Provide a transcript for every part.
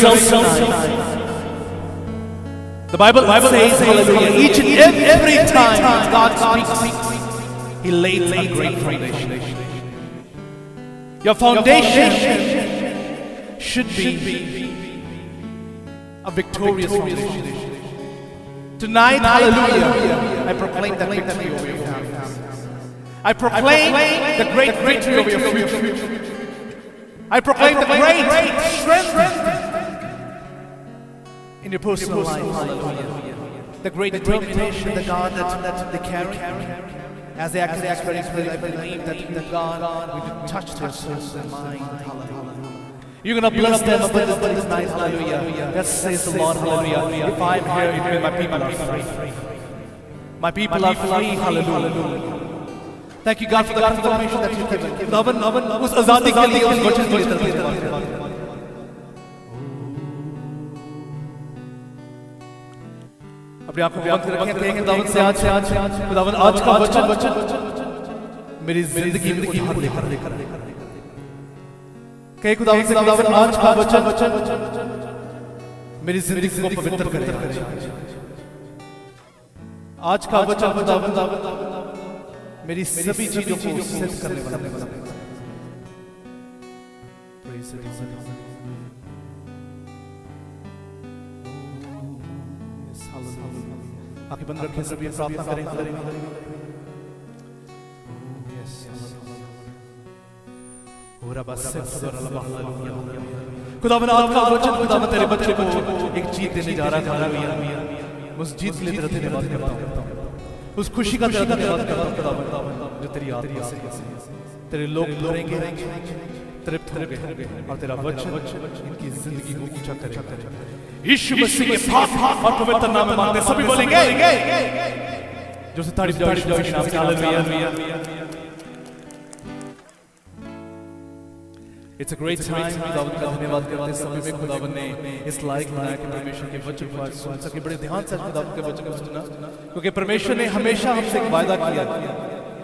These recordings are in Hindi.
yourself tonight. The Bible says, hallelujah, each and every time God speaks, He lays a great foundation. Your foundation should be a victorious foundation. Tonight, hallelujah, I proclaim that victory over your families. I proclaim the great victory over your future. I proclaim the great strength in your personal life, hallelujah. The great determination, the God that they carry. As they actually experience, I believe that God will touch their souls and mind, hallelujah. You're going to bless them abundantly this night, hallelujah. That says the Lord, hallelujah. If I'm here, it means my people are free. My people are free, hallelujah. Thank you, God, for the confirmation that you've given. खुदावन उस आजादी के लिए, उस वचन के लिए धन्यवाद। अपनी आंखों को बंद करके कहेंगे खुदावन से आज खुदावन आज का वचन मेरी जिंदगी में उधार लेकर कहे खुदावन से खुदावन आज का वचन मेरी जिंदगी को पवित्र करे। आज का वचन खुदावन मेरी सभी चीजों को सिद्ध करने वाला है। आंखें बंद रखें, सभी प्रार्थना करें। खुदावन आज का वचन खुदावन तेरे बच्चे को एक जीत देने जा रहा है। उस जीत के लिए तेरा धन्यवाद करता हूं, उस खुशी का तेरा धन्यवाद करता हूं खुदावन जो तेरी आत्मा से तेरे लोग भरेंगे, तृप्त होंगे और तेरा वचन इनकी जिंदगी को ऊंचा करेगा। यीशु मसीह के पाक और पवित्र नाम में मांगते सभी बोलेंगे जो से तारीफ नाम से hallelujah. It's a great time खुदावन का धन्यवाद करते समय में खुदावन ने इस लायक बनाया कि परमेश्वर के वचन को आज सुन सके। बड़े ध्यान से खुदावन के वचन को सुनना, क्योंकि परमेश्वर ने हमेशा हमसे एक वायदा किया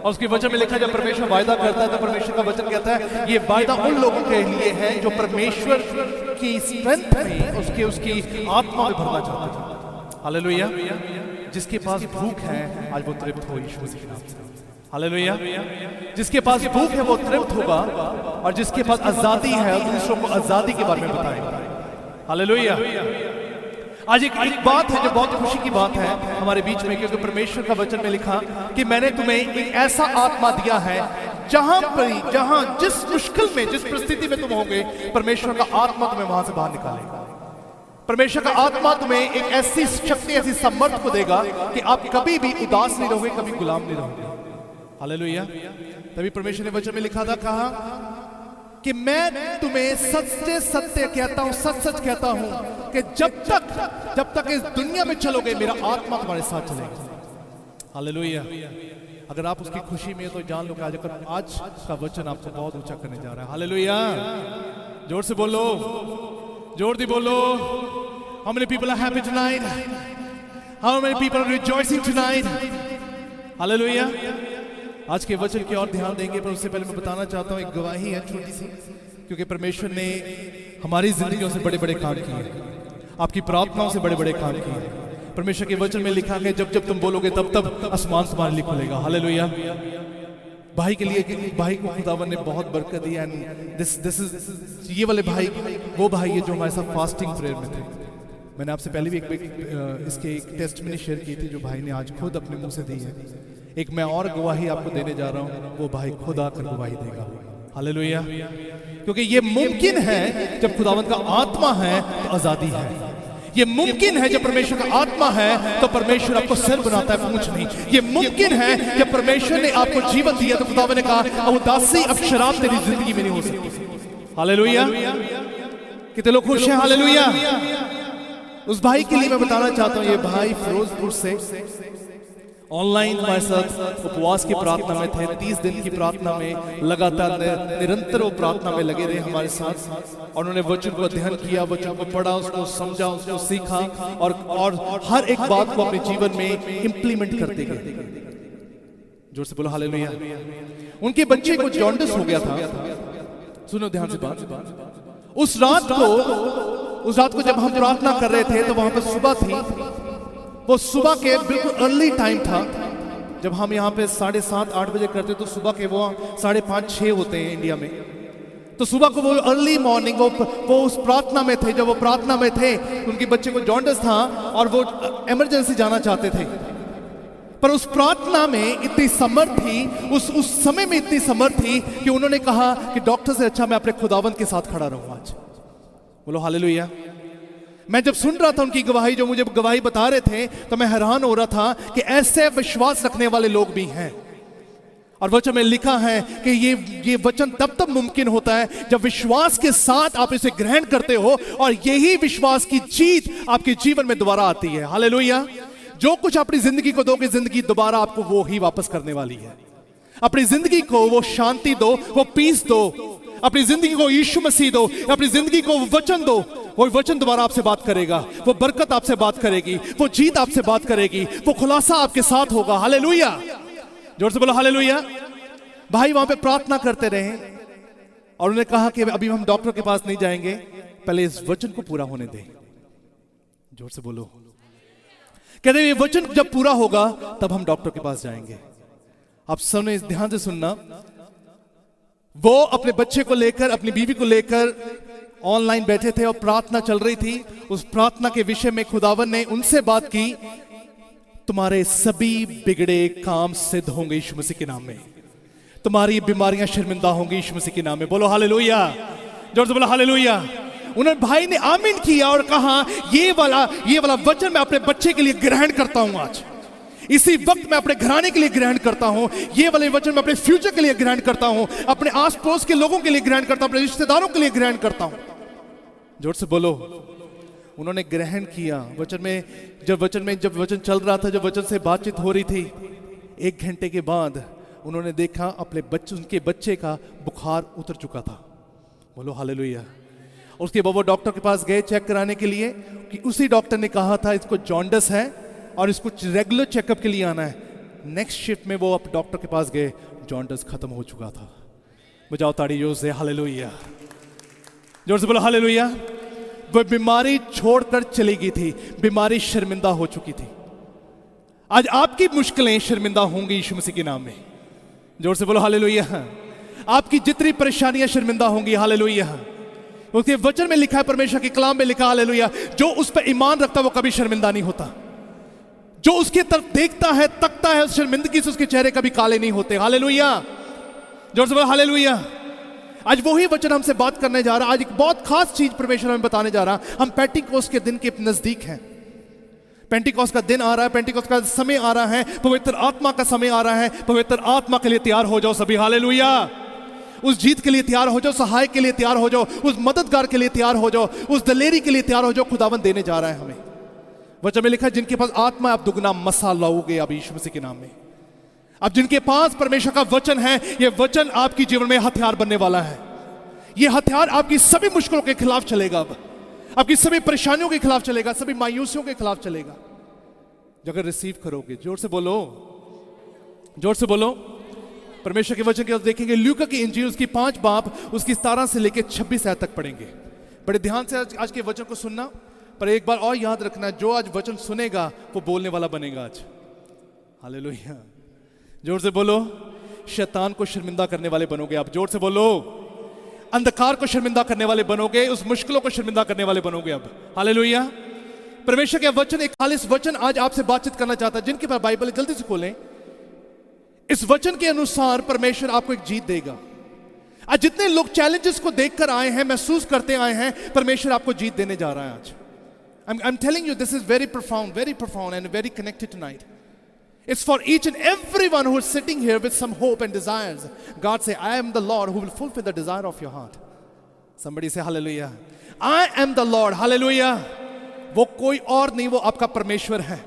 और उसके वचन में लिखा जब परमेश्वर वायदा करता है तो परमेश्वर का वचन कहता है ये वायदा उन लोगों के लिए है जो परमेश्वर की स्ट्रेंथ में उसकी आत्मा में भरना चाहते हैं। हालेलुया। जिसके पास भूख है आज वो तृप्त हो यीशु मसीह के नाम से। हालेलुया। जिसके पास भूख है वो तृप्त होगा और जिसके पास आजादी है दूसरों को आजादी के बारे में बताएगा। हालेलुया। आज एक बात है जो बहुत खुशी की बात है हमारे बीच में, क्योंकि परमेश्वर का वचन में लिखा कि मैंने तुम्हें एक ऐसा आत्मा दिया है जहां जिस मुश्किल में जिस परिस्थिति में तुम होगे परमेश्वर का आत्मा तुम्हें वहां से बाहर निकालेगा। परमेश्वर का आत्मा तुम्हें एक ऐसी शक्ति ऐसी समर्थ को देगा कि आप कभी भी उदास नहीं रहोगे, कभी गुलाम नहीं रहोगे। हालेलुया। तभी परमेश्वर ने वचन में लिखा था, कहा कि मैं तुम्हें सत्य सत्य कहता हूं, सच सच कहता हूं कि जब तक इस दुनिया में चलोगे मेरा आत्मा तुम्हारे साथ चलेगा। हालेलुया। अगर आप उसकी खुशी में तो जान लो कि आज का वचन आपको बहुत ऊंचा करने जा रहा है। हालेलुया। जोर से बोलो, जोर दी बोलो। How many people are happy tonight? How many people are rejoicing tonight? Hallelujah. आज के वचन की ओर ध्यान देंगे, पर उससे पहले मैं बताना चाहता हूं एक गवाही है छोटी सी, क्योंकि परमेश्वर ने हमारी जिंदगियों से बड़े बड़े काम किए, आपकी प्रार्थनाओं से बड़े बड़े काम किए। परमेश्वर के वचन में लिखा है जब तुम बोलोगे तब आसमान तुम्हारे लिए खुलेगा। हालेलुया। भाई के लिए, भाई को खुदावन ने बहुत बरकत दी। एंड दिस इज ये वाले भाई वो भाई है जो हमारे साथ फास्टिंग प्रेयर में थे। मैंने आपसे पहले भी इसके एक टेस्टमनी शेयर की थी जो भाई ने आज खुद अपने मुंह से दी है। एक मैं और गवाही आपको देने जा रहा हूं, वो भाई खुद आकर गवाही देगा। हालेलुया। क्योंकि ये मुमकिन है जब खुदावंत का आत्मा है तो आजादी है। ये मुमकिन है जब परमेश्वर का आत्मा है तो परमेश्वर आपको सिर बनाता है, पूंछ नहीं। ये मुमकिन है जब परमेश्वर ने आपको जीवन दिया तो खुदावंत ने कहा उदासी अब शराब तेरी जिंदगी में नहीं हो सकती। हालेलुया। कितने लोग खुश हैं? हालेलुया। उस भाई के लिए मैं बताना चाहता हूं, ये भाई फिरोजपुर से ऑनलाइन हमारे साथ उपवास की प्रार्थना में थे। 30 दिन की प्रार्थना में लगातार निरंतर वो प्रार्थना में लगे रहे हमारे साथ, और उन्होंने वचन को अध्ययन किया, वचन को पढ़ा, उसको समझा, उसको सीखा और हर एक बात को अपने जीवन में इंप्लीमेंट करते गए। जोर से बोलो हालेलुया। उनके बच्चे को जॉन्डिस हो गया था। सुनो ध्यान से बात। उस रात को उस रात को जब हम प्रार्थना कर रहे थे तो वहां पर सुबह थी, वो सुबह के बिल्कुल अर्ली टाइम था। जब हम यहाँ पे 7:30-8 बजे करते तो सुबह के वो 5:30-6 होते हैं इंडिया में। तो सुबह को वो अर्ली मॉर्निंग वो उस प्रार्थना में थे। जब वो प्रार्थना में थे उनके बच्चे को जॉन्डिस था और वो इमरजेंसी जाना चाहते थे, पर उस प्रार्थना में इतनी समर्थ थी, उस समय में इतनी समर्थ थी कि उन्होंने कहा कि डॉक्टर से अच्छा मैं अपने खुदावंत के साथ खड़ा रहूं आज। बोलो हालेलुया। मैं जब सुन रहा था उनकी गवाही, जो मुझे गवाही बता रहे थे, तो मैं हैरान हो रहा था कि ऐसे विश्वास रखने वाले लोग भी हैं। और वचन में लिखा है कि ये वचन तब मुमकिन होता है जब विश्वास के साथ आप इसे ग्रहण करते हो, और यही विश्वास की जीत आपके जीवन में दोबारा आती है। हालेलुया। जो कुछ अपनी जिंदगी को दोगे, जिंदगी दोबारा आपको वो ही वापस करने वाली है। अपनी जिंदगी को वो शांति दो, वो पीस दो, अपनी जिंदगी को यीशु मसीह दो, अपनी जिंदगी को वचन दो, वो वचन दोबारा आपसे बात करेगा, वो बरकत आपसे बात करेगी, वो जीत आपसे बात करेगी, वो खुलासा आपके साथ होगा। हालेलुया। जोर से बोलो हालेलुया। भाई वहां पे प्रार्थना करते रहे और उन्होंने कहा कि अभी हम डॉक्टर के पास नहीं जाएंगे, पहले इस वचन को पूरा होने दें। जोर से बोलो। कहते ये वचन जब पूरा होगा तब हम डॉक्टर के पास जाएंगे। आप सबने ध्यान से सुनना। वो अपने बच्चे को लेकर, अपनी बीवी को लेकर ऑनलाइन बैठे थे और प्रार्थना चल रही थी। उस प्रार्थना के विषय में खुदावन ने उनसे बात की, तुम्हारे सभी बिगड़े काम सिद्ध होंगे यीशु मसीह के नाम में, तुम्हारी बीमारियां शर्मिंदा होंगी यीशु मसीह के नाम में। बोलो हालेलुया। जोर से बोलो हालेलुया। उन्होंने भाई ने आमीन किया और कहा ये वाला वचन मैं अपने बच्चे के लिए ग्रहण करता हूं आज, इसी वक्त मैं अपने घराने के लिए ग्रहण करता हूं, ये वाले वचन मैं अपने फ्यूचर के लिए ग्रहण करता हूं, अपने आस पड़ोस के लोगों के लिए ग्रहण करता हूं, अपने रिश्तेदारों के लिए ग्रहण करता हूं। जोर से बोलो। उन्होंने ग्रहण किया। वचन में जब वचन चल रहा था, जब वचन से बातचीत हो रही थी, 1 घंटे के बाद उन्होंने देखा उनके बच्चे का बुखार उतर चुका था। बोलो हालेलुया। उसके बाद वो डॉक्टर के पास गए चेक कराने के लिए, कि उसी डॉक्टर ने कहा था इसको जॉन्डिस है और इसको रेगुलर चेकअप के लिए आना है। नेक्स्ट शिफ्ट में वो अब डॉक्टर के पास गए, जॉन्डिस खत्म हो चुका था। बजाओ ताड़ी जोर से हालेलुया। जोर से बोलो हालेलुया। वो बीमारी छोड़कर चली गई थी, बीमारी शर्मिंदा हो चुकी थी। आज आपकी मुश्किलें शर्मिंदा होंगी यीशु मसीह के नाम में। जोर से बोलो हालेलुया। आपकी जितनी परेशानियां शर्मिंदा होंगी। हालेलुया। उसके वचन में लिखा है, परमेश्वर के कलाम में लिखा, हालेलुया, जो उस पर ईमान रखता है वो कभी शर्मिंदा नहीं होता। जो उसके तरफ देखता है, तकता है, उस शर्मिंदगी से उसके चेहरे कभी काले नहीं होते। हालेलुया। जोर से बोलो हालेलुया। आज वही वचन हमसे बात करने जा रहा है। आज एक बहुत खास चीज परमेश्वर हमें बताने जा रहा है। हम पेंटिकोस्ट के दिन के नजदीक हैं। पेंटिकोस्ट का दिन आ रहा है, पेंटिकोस्ट का समय आ रहा है, पवित्र आत्मा का समय आ रहा है। पवित्र आत्मा के लिए तैयार हो जाओ सभी। हालेलुया। उस जीत के लिए तैयार हो जाओ, सहायक के लिए तैयार हो जाओ, उस मददगार के लिए तैयार हो जाओ, उस दलेरी के लिए तैयार हो जाओ। खुदावन देने जा रहा है हमें। वचन में लिखा है, जिनके पास आत्मा आप दुगना मसा लाओगे अब यीशु मसीह के नाम में। अब जिनके पास परमेश्वर का वचन है, यह वचन आपकी जीवन में हथियार बनने वाला है। यह हथियार आपकी सभी मुश्किलों के खिलाफ चलेगा, अब आपकी सभी परेशानियों के खिलाफ चलेगा, सभी मायूसियों के खिलाफ चलेगा, अगर रिसीव करोगे। जोर से बोलो, जोर से बोलो। परमेश्वर के वचन के देखेंगे, लूका की इंजील उसकी 5 बाब उसकी 17 से लेकर 26 आयत तक पढ़ेंगे। बड़े ध्यान से आज के वचन को सुनना, पर एक बार और याद रखना, जो आज वचन सुनेगा वो बोलने वाला बनेगा आज। हालेलुया। जोर से बोलो। शैतान को शर्मिंदा करने वाले बनोगे आप। जोर से बोलो। अंधकार को शर्मिंदा करने वाले बनोगे, उस मुश्किलों को शर्मिंदा करने वाले बनोगे अब। हालेलुया। परमेश्वर के वचन, एक खालिस वचन आज आपसे बातचीत करना चाहता है। जिनके पास बाइबल जल्दी से खोलें। इस वचन के अनुसार परमेश्वर आपको एक जीत देगा। आज जितने लोग चैलेंजेस को देखकर आए हैं, महसूस करते आए हैं, परमेश्वर आपको जीत देने जा रहा है आज। I'm telling you, this is very profound and very connected tonight. It's for each and everyone who is sitting here with some hope and desires. God say, I am the Lord who will fulfill the desire of your heart. Somebody say hallelujah. I am the Lord. Hallelujah. वो कोई और नहीं, वो आपका परमेश्वर है,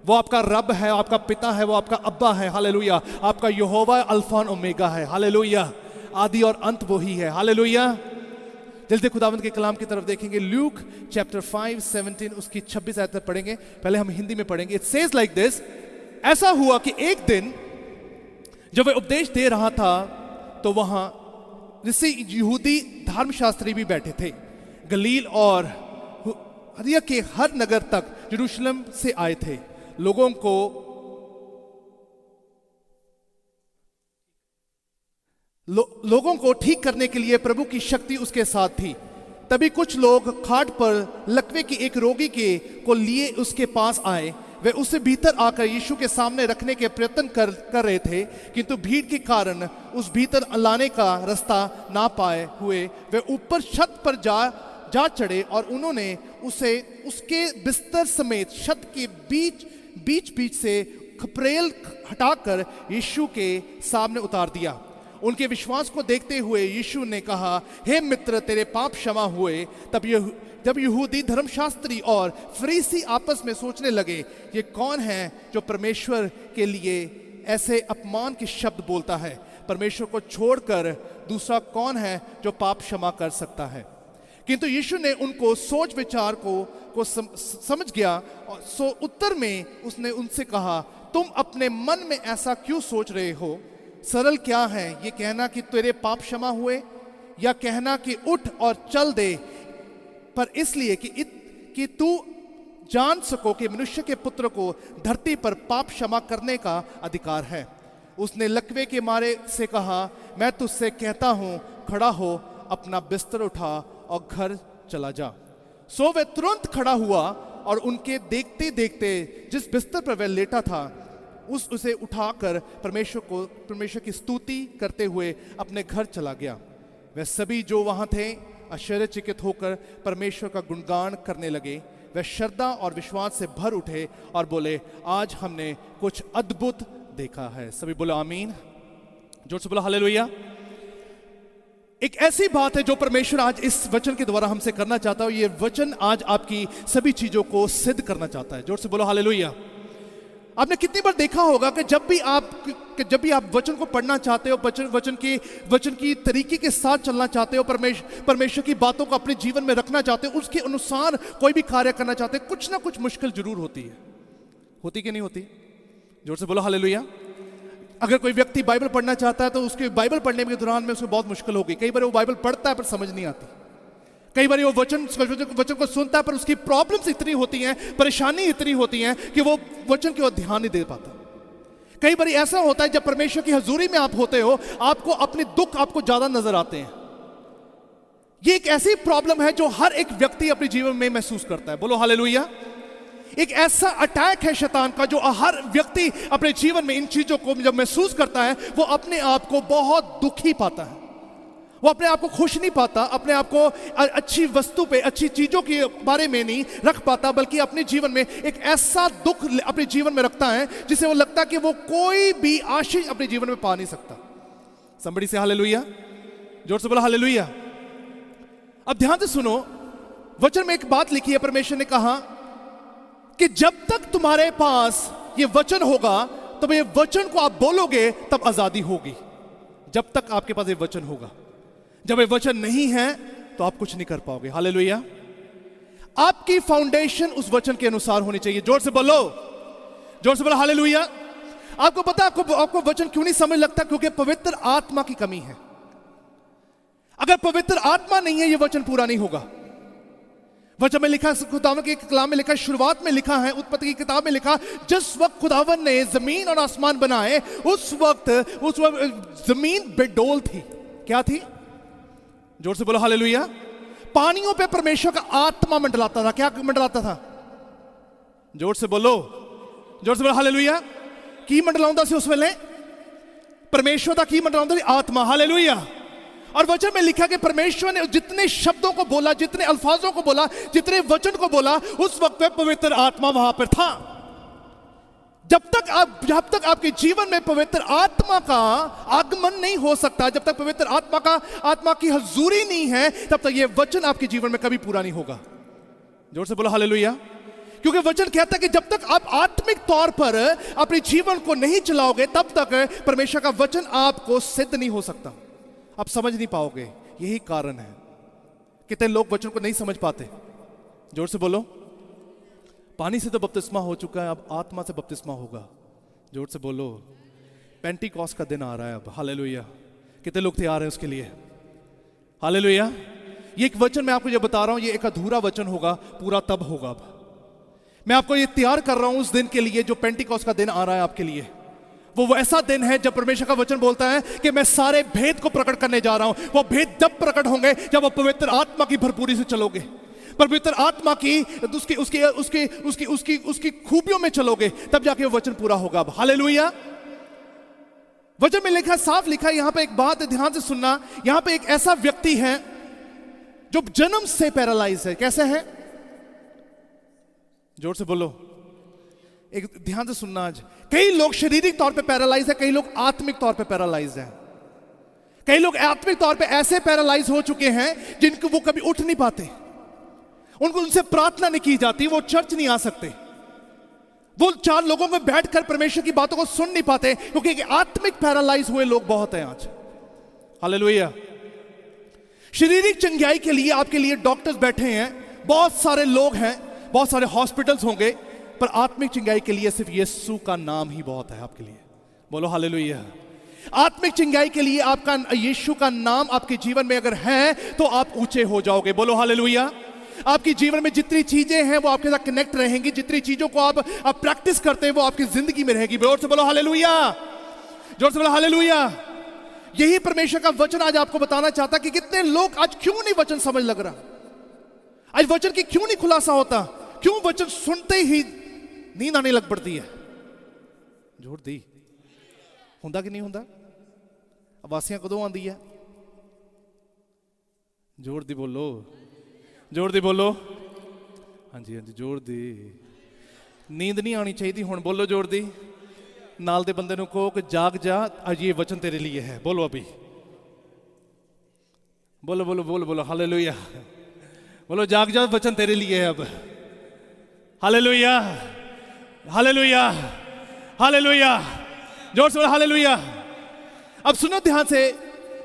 वो आपका रब है, आपका पिता है, वो आपका अब्बा है। हालेलुया। आपका यहोवा अल्फा और ओमेगा है। हालेलुया। आदि और अंत वही है। हालेलुया। जल्दी खुदावंद के कलाम की तरफ देखेंगे। ल्यूक चैप्टर 5:17 उसकी 26 आयत तक पढ़ेंगे। पहले हम हिंदी में पढ़ेंगे। It says like this. ऐसा हुआ कि एक दिन जब वह उपदेश दे रहा था तो वहां ऋषि यहूदी धर्मशास्त्री भी बैठे थे। गलील और यरूशलेम के हर नगर तक यरूशलेम से आए थे। लोगों को ठीक करने के लिए प्रभु की शक्ति उसके साथ थी। तभी कुछ लोग खाट पर लकवे की एक रोगी को लिए उसके पास आए। वे उसे भीतर आकर यीशु के सामने रखने के प्रयत्न कर रहे थे, किंतु भीड़ के कारण उस भीतर लाने का रास्ता ना पाए हुए वे ऊपर छत पर जा चढ़े और उन्होंने उसे उसके बिस्तर समेत छत के बीच से खपरेल हटाकर यीशु के सामने उतार दिया। उनके विश्वास को देखते हुए यीशु ने कहा, हे मित्र, तेरे पाप क्षमा हुए। जब यहूदी धर्मशास्त्री और फरीसी आपस में सोचने लगे, ये कौन है जो परमेश्वर के लिए ऐसे अपमान के शब्द बोलता है? परमेश्वर को छोड़कर दूसरा कौन है जो पाप क्षमा कर सकता है? किंतु यीशु ने उनको सोच विचार को समझ गया और सो उत्तर में उसने उनसे कहा, तुम अपने मन में ऐसा क्यों सोच रहे हो? सरल क्या है, ये कहना कि तेरे पाप क्षमा हुए, या कहना कि उठ और चल दे? पर इसलिए कि तू जान सको कि मनुष्य के पुत्र को धरती पर पाप क्षमा करने का अधिकार है। उसने लकवे के मारे से कहा, मैं तुझसे कहता हूं, खड़ा हो, अपना बिस्तर उठा और घर चला जा। सो वह तुरंत खड़ा हुआ और उनके देखते देखते जिस बिस्तर पर वह लेटा था उसे उठाकर परमेश्वर की स्तुति करते हुए अपने घर चला गया। वह सभी जो वहां थे आश्चर्यचकित होकर परमेश्वर का गुणगान करने लगे। वह श्रद्धा और विश्वास से भर उठे और बोले, आज हमने कुछ अद्भुत देखा है। सभी बोलो आमीन। जोर से बोलो हालेलुया। एक ऐसी बात है जो परमेश्वर आज इस वचन के द्वारा हमसे करना चाहता है। ये वचन आज आपकी सभी चीजों को सिद्ध करना चाहता है। जोर से बोलो हालेलुया। आपने कितनी बार देखा होगा कि जब भी आप वचन को पढ़ना चाहते हो, वचन की तरीके के साथ चलना चाहते हो, परमेश्वर की बातों को अपने जीवन में रखना चाहते हो, उसके अनुसार कोई भी कार्य करना चाहते हो, कुछ ना कुछ मुश्किल जरूर होती है। होती कि नहीं होती? जोर से बोलो हालेलुया। अगर कोई व्यक्ति बाइबल पढ़ना चाहता है तो उसके बाइबल पढ़ने के दौरान में उसको बहुत मुश्किल होगी। कई बार वो बाइबल पढ़ता है पर समझ नहीं आती। कई बार वो वचन को सुनता है पर उसकी प्रॉब्लम्स इतनी होती हैं, परेशानी इतनी होती हैं कि वो वचन की ओर ध्यान नहीं दे पाता। कई बार ऐसा होता है जब परमेश्वर की हजूरी में आप होते हो, आपको अपने दुख आपको ज्यादा नजर आते हैं। ये एक ऐसी प्रॉब्लम है जो हर एक व्यक्ति अपने जीवन में महसूस करता है। बोलो हालेलुया। एक ऐसा अटैक है शैतान का जो हर व्यक्ति अपने जीवन में इन चीजों को जब महसूस करता है, वो अपने आप को बहुत दुखी पाता है। वो अपने आप को खुश नहीं पाता, अपने आप को अच्छी वस्तु पे, अच्छी चीजों के बारे में नहीं रख पाता, बल्कि अपने जीवन में एक ऐसा दुख अपने जीवन में रखता है जिसे वो लगता है कि वो कोई भी आशीष अपने जीवन में पा नहीं सकता। समबड़ी से हालेलुया। जोर से बोला हालेलुया। अब ध्यान से सुनो, वचन में एक बात लिखी है। परमेश्वर ने कहा कि जब तक तुम्हारे पास ये वचन होगा, तब ये वचन को आप बोलोगे तब आजादी होगी। जब तक आपके पास ये वचन होगा, जब ये वचन नहीं है तो आप कुछ नहीं कर पाओगे। हालेलुया। आपकी फाउंडेशन उस वचन के अनुसार होनी चाहिए। जोर से बोलो, जोर से बोलो हालेलुया। आपको पता आपको वचन क्यों नहीं समझ लगता? क्योंकि पवित्र आत्मा की कमी है। अगर पवित्र आत्मा नहीं है, ये वचन पूरा नहीं होगा। वचन में लिखा, खुदावन के कलाम में लिखा, शुरुआत में लिखा है, उत्पत्ति की किताब में लिखा, जिस वक्त खुदावन ने जमीन और आसमान बनाए, उस वक्त जमीन बेडोल थी। क्या थी? जोर से बोलो हालेलुया। पानियों पे परमेश्वर का आत्मा मंडलाता था। क्या मंडलाता था? जोर से बोलो, जोर से बोलो हालेलुया। की मंडलाउंदा से उस वेले परमेश्वर का की मंडलाउंदा आत्मा। हालेलुया। और वचन में लिखा कि परमेश्वर ने जितने शब्दों को बोला, जितने अल्फाजों को बोला, जितने वचन को बोला, उस वक्त में पवित्र आत्मा वहां पर था। जब तक आपके जीवन में पवित्र आत्मा का आगमन नहीं हो सकता, जब तक पवित्र आत्मा की हजूरी नहीं है, तब तक यह वचन आपके जीवन में कभी पूरा नहीं होगा। जोर से बोलो हालेलुया। क्योंकि वचन कहता है कि जब तक आप आत्मिक तौर पर अपने जीवन को नहीं चलाओगे, तब तक परमेश्वर का वचन आपको सिद्ध नहीं हो सकता। आप समझ नहीं पाओगे। यही कारण है कितने लोग वचन को नहीं समझ पाते। जोर से बोलो। पानी से तो बपतिस्मा हो चुका है, अब आत्मा से बपतिस्मा होगा। जोर से बोलो। पेंटिकॉस्ट का दिन आ रहा है अब। हालेलुया। कितने लोग तैयार हैं उसके लिए? हालेलुया। ये एक वचन मैं आपको ये बता रहा हूं, ये एक अधूरा वचन होगा, पूरा तब होगा। अब मैं आपको ये तैयार कर रहा हूं उस दिन के लिए जो पेंटिकॉस्ट का दिन आ रहा है आपके लिए। वो ऐसा दिन है जब परमेश्वर का वचन बोलता है कि मैं सारे भेद को प्रकट करने जा रहा हूं। वो भेद जब प्रकट होंगे जब आप पवित्र आत्मा की भरपूरी से चलोगे, पवित्र आत्मा की उसकी उसकी उसकी उसकी उसकी उसकी खूबियों में चलोगे, तब जाके वो वचन पूरा होगा। अब हालेलुया। वचन में लिखा, साफ लिखा, यहां पे एक बात ध्यान से सुनना। यहां पे एक ऐसा व्यक्ति है जो जन्म से पैरालाइज है। कैसे है? जोर से बोलो, एक ध्यान से सुनना। आज कई लोग शारीरिक तौर पे पैरालाइज है, कई लोग आत्मिक तौर पे पैरालाइज है। कई लोग आत्मिक तौर पे ऐसे पैरालाइज हो चुके हैं जिनको वो कभी उठ नहीं पाते, उनको उनसे प्रार्थना नहीं की जाती, वो चर्च नहीं आ सकते, वो 4 लोगों में बैठकर परमेश्वर की बातों को सुन नहीं पाते, क्योंकि आत्मिक पैरालाइज हुए लोग बहुत हैं आज। हालेलुया। शारीरिक चंगाई के लिए आपके लिए डॉक्टर्स बैठे हैं, बहुत सारे लोग हैं, बहुत सारे हॉस्पिटल्स होंगे, पर आत्मिक चंगाई के लिए सिर्फ यीशु का नाम ही बहुत है आपके लिए। बोलो हालेलुया। आत्मिक चंगाई के लिए आपका यीशु का नाम आपके जीवन में अगर है तो आप ऊंचे हो जाओगे। बोलो हालेलुया। आपके जीवन में जितनी चीजें हैं वो आपके साथ कनेक्ट रहेंगी, जितनी चीजों को आप प्रैक्टिस करते हैं वो आपकी जिंदगी में रहेगी। जोर से बोलो हालेलुया, जोर से बोलो हालेलुया। यही परमेश्वर का वचन आज आपको बताना चाहता कि कितने लोग आज क्यों नहीं वचन समझ लग रहा, आज वचन की क्यों नहीं खुलासा होता, क्यों वचन सुनते ही नींद आने लग पड़ती है। जोर दी हुंदा कि नहीं हुंदा? अवासियां कदों आंदी है? जोर दी बोलो, जोर दी बोलो। हाँ जी, हाँ जी, जोर दी। नींद नहीं आनी चाहिए हुण, बोलो जोर दी। नाल दे बंदे नूं कहो कि जाग जा, आज ये वचन तेरे लिए है। बोलो अभी, बोलो बोलो बोलो बोलो हालेलुया। बोलो जाग जा, वचन तेरे लिए है अब। Hallelujah, hallelujah, hallelujah. जोर से बोलो हालेलुया। अब सुनो ध्यान से,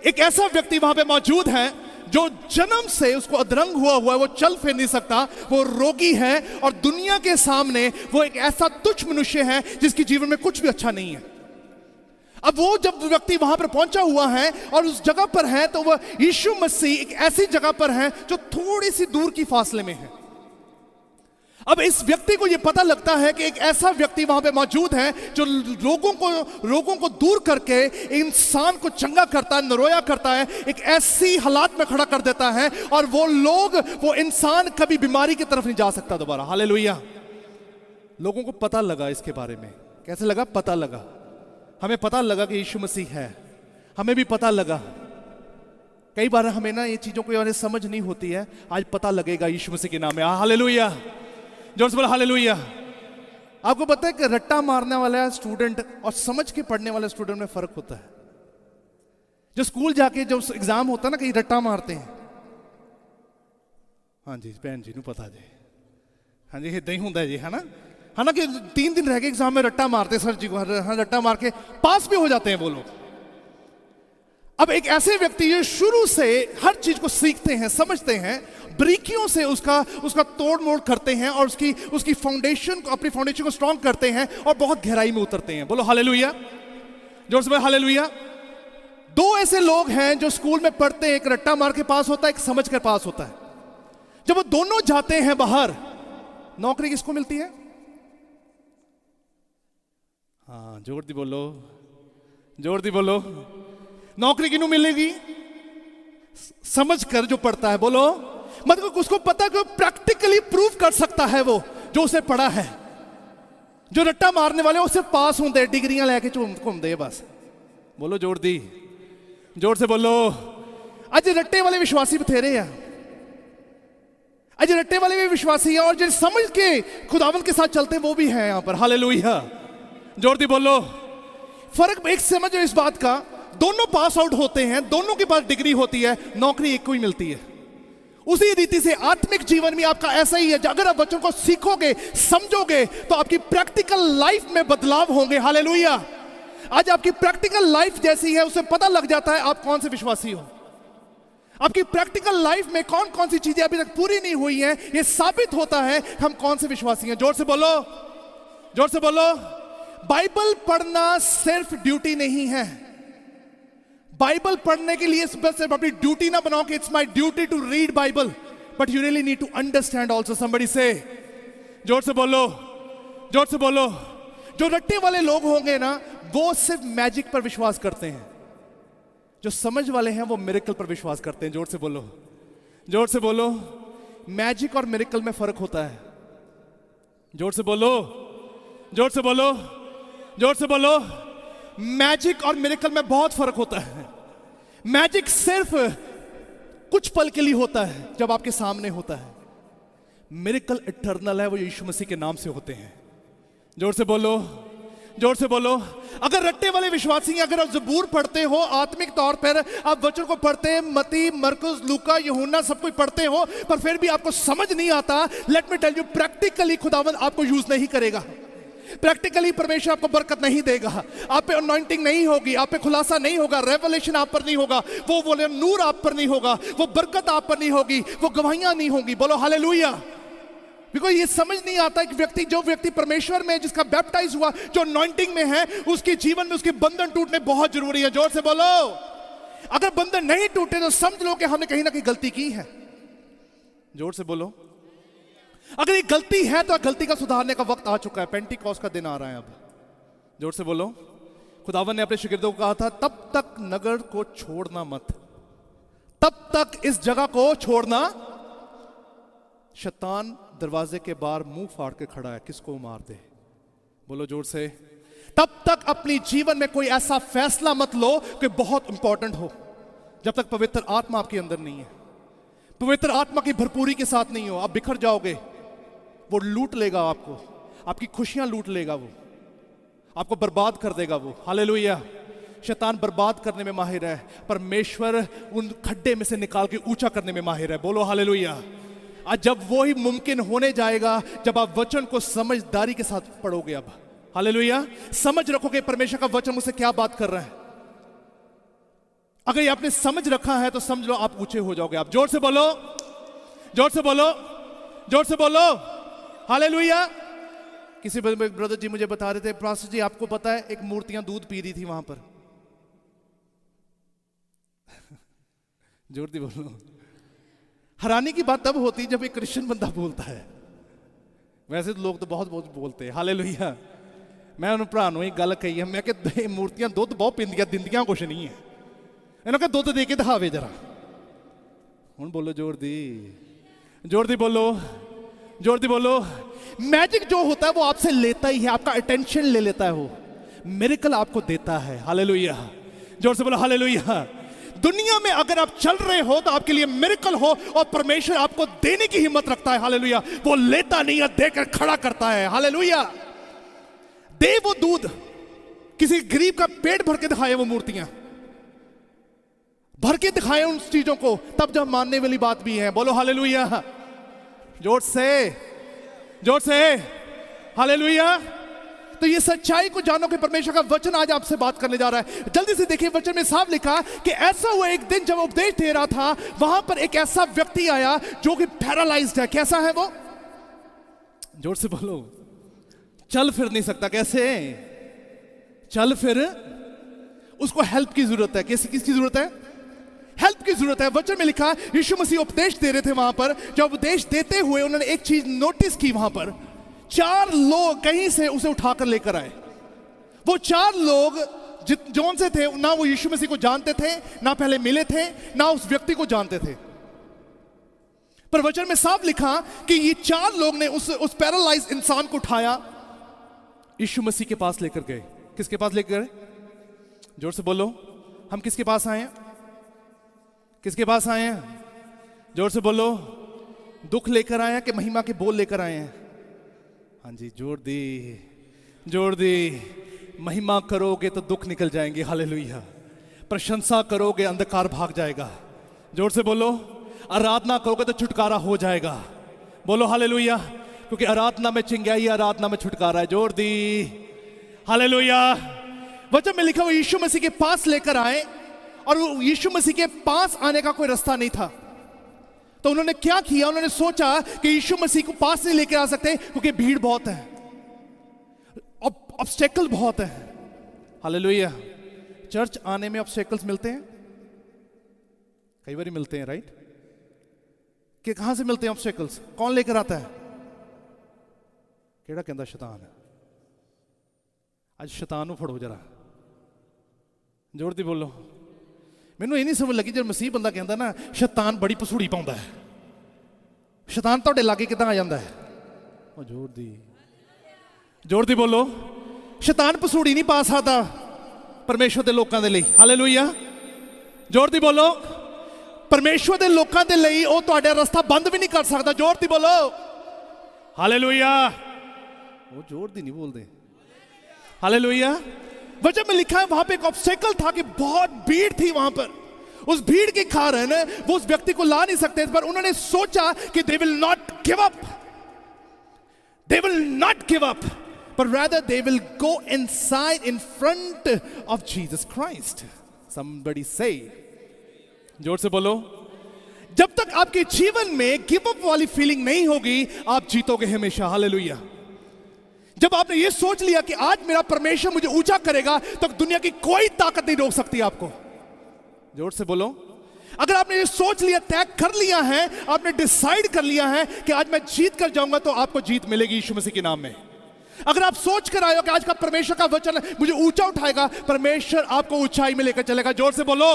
एक ऐसा व्यक्ति वहां पे मौजूद है जो जन्म से उसको अधरंग हुआ है, वो चल फिर नहीं सकता, वो रोगी है, और दुनिया के सामने वो एक ऐसा तुच्छ मनुष्य है जिसके जीवन में कुछ भी अच्छा नहीं है। अब वो जब व्यक्ति वहां पर पहुंचा हुआ है और उस जगह पर है, तो वह यीशु मसीह एक ऐसी जगह पर है जो थोड़ी सी दूर की फासले में है। अब इस व्यक्ति को यह पता लगता है कि एक ऐसा व्यक्ति वहां पे मौजूद है जो रोगों को दूर करके इंसान को चंगा करता है, नरोया करता है, एक ऐसी हालात में खड़ा कर देता है, और वो इंसान कभी बीमारी की तरफ नहीं जा सकता दोबारा। हालेलुया। लोगों को पता लगा इसके बारे में। कैसे लगा? पता लगा। हमें पता लगा कि यीशु मसीह है, हमें भी पता लगा। कई बार हमें ना ये चीजों को समझ नहीं होती है, आज पता लगेगा यीशु मसीह के नाम में। हालेलुया, जोर से बोलो हालेलुया। आपको पता है कि रट्टा मारने वाला स्टूडेंट और समझ के पढ़ने वाले स्टूडेंट में फर्क होता है। जो स्कूल जाके जो एग्जाम होता है ना, कहीं रट्टा मारते हैं। हाँ जी, भैन जी नू पता जी। हाँ जी, इदा ही होंगे जी, है ना कि 3 दिन रह गए एग्जाम में, रट्टा मारते सर जी को, हाँ रट्टा मार के पास भी हो जाते हैं वो लोग। अब एक ऐसे व्यक्ति जो शुरू से हर चीज को सीखते हैं, समझते हैं, बारीकियों से उसका तोड़ मोड़ करते हैं, और उसकी फाउंडेशन को, अपनी फाउंडेशन को स्ट्रांग करते हैं, और बहुत गहराई में उतरते हैं। बोलो हालेलुया, जोर से बोलो हालेलुया। 2 ऐसे लोग हैं जो स्कूल में पढ़ते हैं, एक रट्टा मार के पास होता है, एक समझ कर पास होता है। जब वो दोनों जाते हैं बाहर, नौकरी किसको मिलती है? हाँ, जोर दी बोलो, जोर दी बोलो। नौकरी किन्हों मिलेगी? समझ कर जो पढ़ता है। बोलो, मतलब उसको पता कि प्रैक्टिकली प्रूव कर सकता है वो जो उसे पढ़ा है। जो रट्टा मारने वाले उससे पास होंगे, डिग्रियां लेके घूमते बस। बोलो जोर दी, जोर से बोलो। अज रट्टे वाले विश्वासी बथेरे हैं, अज रट्टे वाले भी विश्वासी है, और जो समझ के खुदावंद के साथ चलते वो भी है यहां पर। हालेलुया, जोर दी बोलो। फर्क एक समझो इस बात का, दोनों पास आउट होते हैं, दोनों के पास डिग्री होती है, नौकरी एक को ही मिलती है। उसी रीति से आत्मिक जीवन में आपका ऐसा ही है। अगर आप वचन को सीखोगे, समझोगे, तो आपकी प्रैक्टिकल लाइफ में बदलाव होंगे। हालेलुया। आज आपकी प्रैक्टिकल लाइफ जैसी है, उसे पता लग जाता है आप कौन से विश्वासी हो। आपकी प्रैक्टिकल लाइफ में कौन कौन सी चीजें अभी तक पूरी नहीं हुई हैं, यह साबित होता है हम कौन से विश्वासी हैं। जोर से बोलो, जोर से बोलो। बाइबल पढ़ना सिर्फ ड्यूटी नहीं है, बाइबल पढ़ने के लिए सिर्फ अपनी ड्यूटी ना बनाओ कि it's my duty to read Bible, but you really need to understand also. Somebody say, जोर से बोलो, जोर से बोलो। जो रट्टे वाले लोग होंगे ना, वो सिर्फ मैजिक पर विश्वास करते हैं। जो समझ वाले हैं वो मिरेकल पर विश्वास करते हैं। जोर से बोलो, जोर से बोलो। मैजिक और मिरेकल में फर्क होता है। जोर से बोलो, जोर से बोलो, जोर से बोलो। मैजिक और मिरेकल में बहुत फर्क होता है। मैजिक सिर्फ कुछ पल के लिए होता है जब आपके सामने होता है। मिरेकल इटर्नल है, वो यीशु मसीह के नाम से होते हैं। जोर से बोलो, जोर से बोलो। अगर रट्टे वाले विश्वासी, अगर आप ज़बूर पढ़ते हो, आत्मिक तौर पर आप वचन को पढ़ते हैं, मती, मरकुस, लूका, यूहन्ना सब कुछ पढ़ते हो, पर फिर भी आपको समझ नहीं आता, let me tell you, practically खुदावंद आपको यूज नहीं करेगा। प्रैक्टिकली परमेश्वर आपको बरकत नहीं देगा। आप पे अनॉइंटिंग नहीं होगी, आप पे खुलासा नहीं होगा, रेवलेशन आप पर नहीं होगा, वो नूर आप पर नहीं होगा, वो बरकत आप पर नहीं होगी, वो गवाहियां नहीं होंगी। बोलो हालेलुया। बिकॉज़ ये समझ नहीं आता कि जो व्यक्ति परमेश्वर में, जिसका बैप्टाइज हुआ, जो अनॉइंटिंग में है, उसके जीवन में उसके बंधन टूटने बहुत जरूरी है। जोर से बोलो। अगर बंधन नहीं टूटे तो समझ लो कि हमने कहीं ना कहीं गलती की है। जोर से बोलो। अगर ये गलती है तो गलती का सुधारने का वक्त आ चुका है। पेंटिकॉस्ट का दिन आ रहा है अब। जोर से बोलो। खुदावन ने अपने शागिर्दों को कहा था, तब तक नगर को छोड़ना मत, तब तक इस जगह को छोड़ना। शैतान दरवाजे के बाहर मुंह फाड़ के खड़ा है, किसको मार दे। बोलो जोर से। तब तक अपनी जीवन में कोई ऐसा फैसला मत लो कि बहुत इंपॉर्टेंट हो, जब तक पवित्र आत्मा आपके अंदर नहीं है, पवित्र आत्मा की भरपूरी के साथ नहीं हो। आप बिखर जाओगे, वो लूट लेगा आपको, आपकी खुशियां लूट लेगा, वो आपको बर्बाद कर देगा। वो हालेलुया। शैतान बर्बाद करने में माहिर है, परमेश्वर उन खड्डे में से निकाल के ऊंचा करने में माहिर है। बोलो हालेलुया। आज जब वो ही मुमकिन होने जाएगा जब आप वचन को समझदारी के साथ पढ़ोगे। अब हालेलुया। समझ रखोगे परमेश्वर का वचन मुझसे क्या बात कर रहा है। अगर ये आपने समझ रखा है तो समझ लो आप ऊंचे हो जाओगे। आप जोर से बोलो, जोर से बोलो, जोर से बोलो हालेलुया। किसी ब्रदर जी मुझे बता रहे थे, पास्टर जी आपको पता है एक मूर्तियां दूध पी रही थी वहां पर। जोर दी बोलो। हैरानी की बात तब होती जब एक क्रिश्चियन बंदा बोलता है। वैसे तो लोग तो बहुत बहुत बोलते हैं हालेलुया। मैं उन्होंने भरा एक गल कही है, मैं कि मूर्तियां दुध बहुत पींदियां, दिंदियां कुछ नहीं है। इन्होंने कहा दुध दे के दिखावे जरा। हुण बोलो जोर दी, जोर दी बोलो, जोर दी बोलो। मैजिक जो होता है वो आपसे लेता ही है, आपका अटेंशन ले लेता है। वो मिरेकल आपको देता है। हालेलुया। जोर से बोलो हालेलुया। दुनिया में अगर आप चल रहे हो तो आपके लिए मिरेकल हो, और परमेश्वर आपको देने की हिम्मत रखता है। हालेलुया। वो लेता नहीं है, देकर खड़ा करता है। हालेलुया। दे वो दूध, किसी गरीब का पेट भर के दिखाए वो मूर्तियां, भर के दिखाए उन चीजों को, तब जब मानने वाली बात भी है। बोलो हालेलुया। जोर से, जोर से हालेलुया। तो ये सच्चाई को जानो कि परमेश्वर का वचन आज आपसे बात करने जा रहा है। जल्दी से देखिए, वचन में साफ लिखा कि ऐसा हुआ एक दिन जब उपदेश दे रहा था, वहां पर एक ऐसा व्यक्ति आया जो कि पैरालाइज्ड है। कैसा है वो? जोर से बोलो। चल फिर नहीं सकता। कैसे चल फिर? उसको हेल्प की जरूरत है। किसकी जरूरत है? हेल्प की जरूरत है। वचन में लिखा, यीशु मसीह उपदेश दे रहे थे वहां पर। जब उपदेश देते हुए उन्होंने एक चीज नोटिस की, वहां पर 4 लोग कहीं से उसे उठाकर लेकर आए। वो 4 लोग जौन से थे, ना वो यीशु मसीह को जानते थे, ना पहले मिले थे, ना उस व्यक्ति को जानते थे। पर वचन में साफ लिखा कि ये 4 लोग ने उस पैरालाइज्ड इंसान को उठाया, यीशु मसीह के पास लेकर गए। किसके पास लेकर गए? जोर से बोलो। हम किसके पास आए हैं? किसके पास आए हैं? जोर से बोलो। दुख लेकर आए हैं कि महिमा के बोल लेकर आए हैं? हाँ जी, जोर दी, जोर दी। महिमा करोगे तो दुख निकल जाएंगे। हालेलुया। प्रशंसा करोगे अंधकार भाग जाएगा। जोर से बोलो। आराधना करोगे तो छुटकारा हो जाएगा। बोलो हालेलुया। क्योंकि आराधना में चिंगाई, आराधना में छुटकारा है। जोर दी हालेलुया। वचन में लिखा हुआ यीशु मसीह के पास लेकर आए, और यीशु मसीह के पास आने का कोई रास्ता नहीं था। तो उन्होंने क्या किया? उन्होंने सोचा कि यीशु मसीह को पास नहीं लेकर आ सकते क्योंकि भीड़ बहुत है, ऑब्स्टेकल बहुत है। हालेलुया। चर्च आने में ऑब्स्टेकल्स मिलते हैं, कई बार मिलते हैं, राइट? कि कहां से मिलते हैं ऑब्स्टेकल्स? कौन लेकर आता है? केड़ा कहता? शैतान। आज शैतान फड़ो जरा, जोर दी बोलो। मैनू ये नहीं समझ लगी जब मसीह बंदा कहता ना शैतान बड़ी पसूड़ी पाउंदा है, शैतान तुहाडे लागे किदां आ जांदा है? ओ जोर दी बोलो। शैतान पसूड़ी नहीं पा सकता परमेश्वर के लोगों के लिए। हालेलुया, जोर दी बोलो। परमेश्वर के लोगों के लिए वो तुहाडा रास्ता बंद भी नहीं कर सकता। जोर दी बोलो। हालेलुया। वो जोर दी नहीं बोलते। हालेलुया। वजह में लिखा है वहां पे एक ऑब्स्टेकल था कि बहुत भीड़ थी वहां पर। उस भीड़ के कारण वो उस व्यक्ति को ला नहीं सकते, पर उन्होंने सोचा कि they will not give up, they will not give up, but rather they will go inside in front of Jesus Christ. Somebody say, जोर से बोलो। जब तक आपके जीवन में गिव अप वाली फीलिंग नहीं होगी, आप जीतोगे हमेशा। हालेलुया। जब आपने ये सोच लिया कि आज मेरा परमेश्वर मुझे ऊंचा करेगा, तो दुनिया की कोई ताकत नहीं रोक सकती आपको। जोर से बोलो। अगर आपने ये सोच लिया, तय कर लिया है, आपने डिसाइड कर लिया है कि आज मैं जीत कर जाऊंगा, तो आपको जीत मिलेगी यीशु मसीह के नाम में। अगर आप सोच कर आए हो कि आज का परमेश्वर का वचन मुझे ऊंचा उठाएगा, परमेश्वर आपको ऊंचाई में लेकर चलेगा। जोर से बोलो,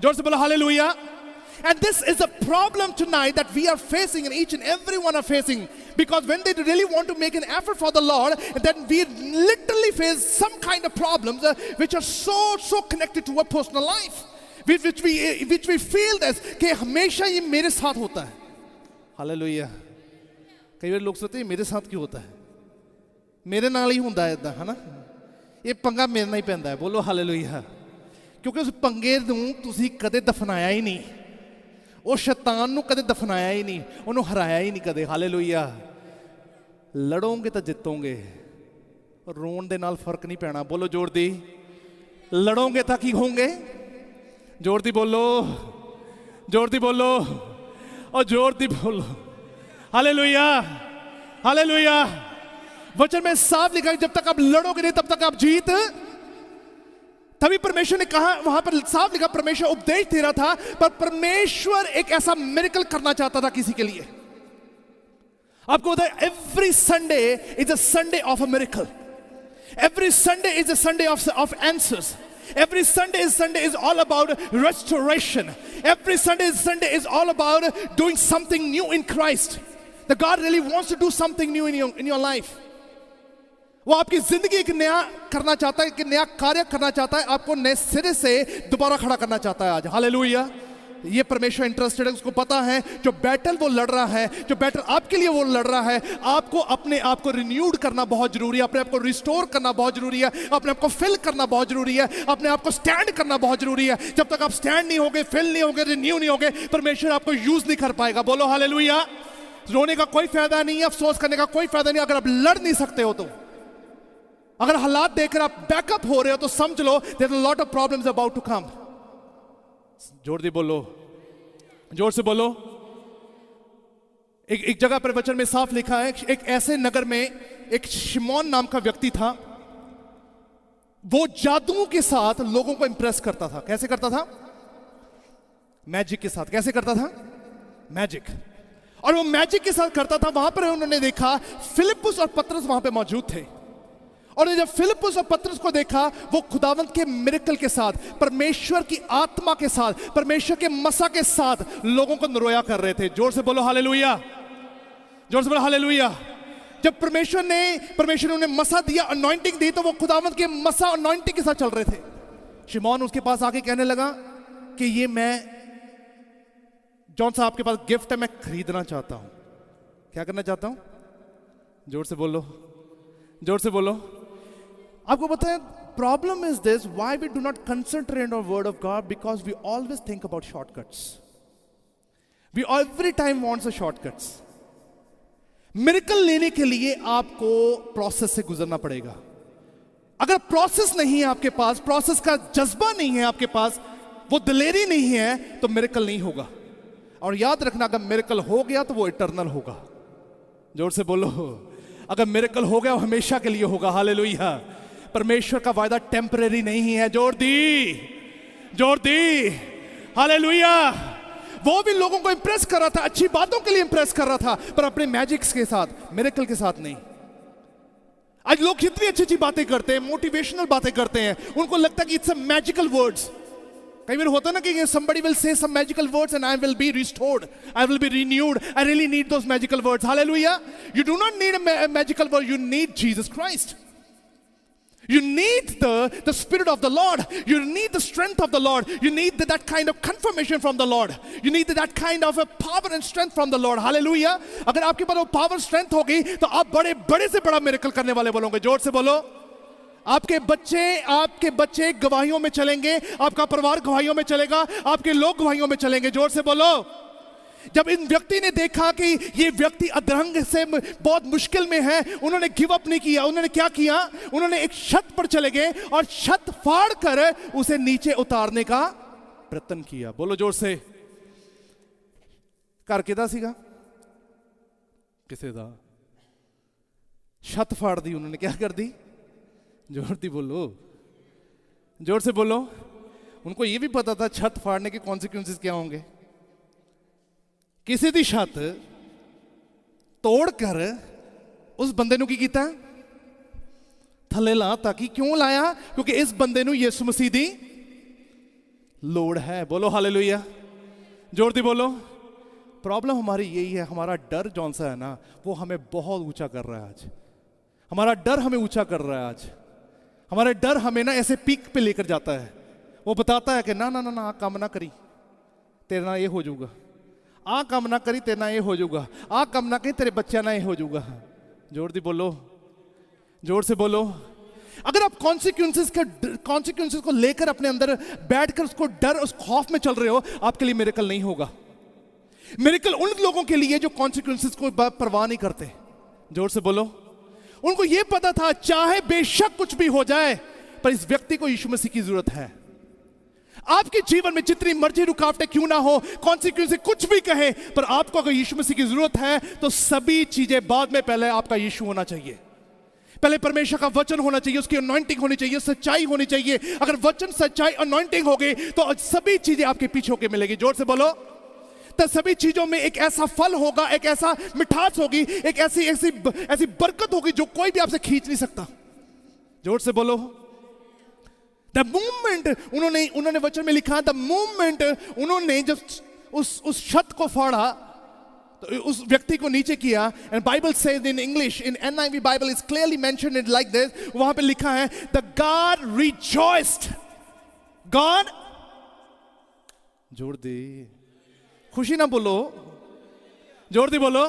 जोर से बोलो। Hallelujah. And this is a problem tonight that we are facing, and each and every one are facing, because when they really want to make an effort for the Lord, then we literally face some kind of problems which are so connected to our personal life, which we feel that कि हमेशा ये मेरे साथ होता है। हालेलुया। कई बार लोग सोचते हैं मेरे साथ क्यों होता है, मेरे नाल ही होंदा है इदां, है ना? ये पंगा मेरे नाल ही पैंदा है। बोलो हालेलुया। क्योंकि उस पंगे नूं तुसीं कदे दफनाया ही नहीं, वो शैतान नूं कदे दफनाया ही नहीं, उन्होंने हराया ही नहीं कदे। हालेलुया। लड़ोगे तो जितोगे, रोन दे नाल फर्क नहीं पैना। बोलो जोर दी। लड़ोगे तो की होंगे? जोर दी बोलो, जोर दी बोलो, और जोर दी बोलो। Hallelujah, hallelujah. वचन में साफ लिखा है जब तक आप लड़ोगे नहीं तब तक आप जीत। तभी परमेश्वर ने कहा, वहां पर साफ लिखा, परमेश्वर उपदेश दे रहा था, पर परमेश्वर एक ऐसा मिरेकल करना चाहता था किसी के लिए। आपको पता है every Sunday is a Sunday of a miracle, every Sunday is a Sunday off answers, every Sunday is all about restoration, every Sunday is all about doing something new in Christ, that God really wants to do something new in your life. वो आपकी जिंदगी एक नया करना चाहता है, एक नया कार्य करना चाहता है, आपको नए सिरे से दोबारा खड़ा करना चाहता है आज। हालेलुया। ये परमेश्वर इंटरेस्टेड है, उसको पता है जो बैटल वो लड़ रहा है, जो बैटल आपके लिए वो लड़ रहा है, आपको अपने आप को रिन्यूड करना बहुत जरूरी है, अपने आप को रिस्टोर करना बहुत जरूरी है, अपने आप को फिल करना बहुत जरूरी है, अपने आप को स्टैंड करना बहुत जरूरी है। जब तक आप स्टैंड नहीं होगे, फिल नहीं होगे, रिन्यू नहीं होगे, परमेश्वर आपको यूज नहीं कर पाएगा। बोलो हालेलुया। रोने का कोई फायदा नहीं है, अफसोस करने का कोई फायदा नहीं। अगर आप लड़ नहीं सकते हो, तो अगर हालात देखकर आप बैकअप हो रहे हो, तो समझ लो there are a lot of problems about to come. जोर दे बोलो, जोर से बोलो। एक जगह पर वचन में साफ लिखा है, एक ऐसे नगर में एक शिमोन नाम का व्यक्ति था, वो जादुओं के साथ लोगों को इंप्रेस करता था। कैसे करता था? मैजिक के साथ। कैसे करता था? मैजिक। और वो मैजिक के साथ करता था। वहां पर उन्होंने देखा फिलिप्पुस और पतरस वहां पे मौजूद थे, और जब फिलिप्पुस और पतरस को देखा, वो खुदावंत के मिरेकल के साथ, परमेश्वर की आत्मा के साथ, परमेश्वर के मसा के साथ लोगों को नरोया कर रहे थे। जोर से बोलो हालेलुया, जोर से बोलो हालेलुया। जब परमेश्वर ने उन्हें मसा दिया, अनॉइंटिंग दी, तो वो खुदावंत के मसा अनॉइंटिंग के साथ चल रहे थे। शिमोन उसके पास आके कहने लगा कि ये मैं जॉन साहब के पास गिफ्ट है, मैं खरीदना चाहता हूं। क्या करना चाहता हूं? जोर से बोलो, जोर से बोलो। आपको पता है problem is this, why we do not concentrate on word of God, because we always think about shortcuts. We every time wants a shortcuts. Miracle लेने के लिए आपको प्रोसेस से गुजरना पड़ेगा। अगर प्रोसेस नहीं है आपके पास, प्रोसेस का जज्बा नहीं है आपके पास, वो दिलेरी नहीं है, तो मिरेकल नहीं होगा। और याद रखना, अगर मिरेकल हो गया तो वो इटर्नल होगा। जोर से बोलो, अगर मिरेकल हो गया वो हमेशा के लिए होगा। हालेलुया। परमेश्वर का वायदा टेम्परेरी नहीं है। जोर दी हालेलुया। वो भी लोगों को इंप्रेस कर रहा था, अच्छी बातों के लिए इंप्रेस कर रहा था, पर अपने मैजिक्स के साथ, मिरेकल के साथ नहीं। आज लोग कितनी अच्छी अच्छी बातें करते हैं, मोटिवेशनल बातें करते हैं, उनको लगता है कि इट्स अ मैजिकल वर्ड्स। कई बार होता है ना कि somebody will say some magical words and I will be restored, I will be renewed. I really need those magical words. Hallelujah. You do not need a magical word, you need Jesus Christ. You need the Spirit of the Lord. You need the strength of the Lord. You need that kind of confirmation from the Lord. You need that kind of a power and strength from the Lord. Hallelujah. अगर आपके पास वो power strength होगी तो आप बड़े बड़े से बड़ा miracle करने वाले बोलोगे। जोर से बोलो। आपके बच्चे गवाहियों में चलेंगे, आपका परिवार गवाहियों में चलेगा, आपके लोग गवाहियों में चलेंगे। जोर से बोलो। जब इन व्यक्ति ने देखा कि ये व्यक्ति अधरंग से बहुत मुश्किल में है, उन्होंने गिव अप नहीं किया। उन्होंने क्या किया? उन्होंने एक छत पर चले गए और छत फाड़ कर उसे नीचे उतारने का प्रयत्न किया। बोलो जोर से। कर किदा सीगा? किसे दा? छत फाड़ दी उन्होंने। क्या कर दी? जोर दी बोलो, जोर से बोलो। उनको ये भी पता था छत फाड़ने के कॉन्सिक्वेंसेस क्या होंगे। किसी दी छत तोड़कर उस बंदे नु की कीता? थले ला। ताकि क्यों लाया? क्योंकि इस बंदे नु यीशु मसीह दी लोड़ है। बोलो हालेलुया। जोर दी बोलो। प्रॉब्लम हमारी यही है, हमारा डर जौन सा है ना, वो हमें बहुत ऊंचा कर रहा है आज। हमारा डर हमें ऊंचा कर रहा है आज। हमारा डर हमें ना ऐसे पीक पे लेकर जाता है। वो बताता है कि ना ना ना ना, काम ना करी तेरे ना ये हो जाऊगा, आ काम ना करी तेरे ना ये हो जाऊगा, आ काम ना करी तेरे बच्चा ना ये हो जाऊगा। जोर दी बोलो, जोर से बोलो। अगर आप कॉन्सिक्वेंसेस को लेकर अपने अंदर बैठकर उसको डर, उस खौफ में चल रहे हो, आपके लिए मिरेकल नहीं होगा। मिरेकल उन लोगों के लिए जो कॉन्सिक्वेंसेस को परवाह नहीं करते। जोर से बोलो। उनको यह पता था चाहे बेशक कुछ भी हो जाए, पर इस व्यक्ति को यीशु मसीह की जरूरत है। आपके जीवन में जितनी मर्जी रुकावटें क्यों ना हो, कॉन्सिक्वेंसेस कुछ भी कहे, पर आपको अगर यीशु मसीह की जरूरत है तो सभी चीजें बाद में, पहले आपका यीशु होना चाहिए। पहले परमेश्वर का वचन होना चाहिए, उसकी अनॉइंटिंग होनी चाहिए, सच्चाई होनी चाहिए। अगर वचन, सच्चाई, अनॉइंटिंग होगी तो सभी चीजें आपके पीछे होकर मिलेगी। जोर से बोलो। तो सभी चीजों में एक ऐसा फल होगा, एक ऐसा मिठास होगी, एक ऐसी बरकत होगी जो कोई भी आपसे खींच नहीं सकता। जोर से बोलो। द मूवमेंट, उन्होंने वचन में लिखा, द मूवमेंट, उन्होंने जब उस छत को फाड़ा तो उस व्यक्ति को नीचे किया। And Bible says in English, in NIV Bible is clearly mentioned it like this. वहां पे लिखा है द गॉड रिजॉइस्ड। गॉड, जोर दे, खुशी ना बोलो, जोर दी बोलो।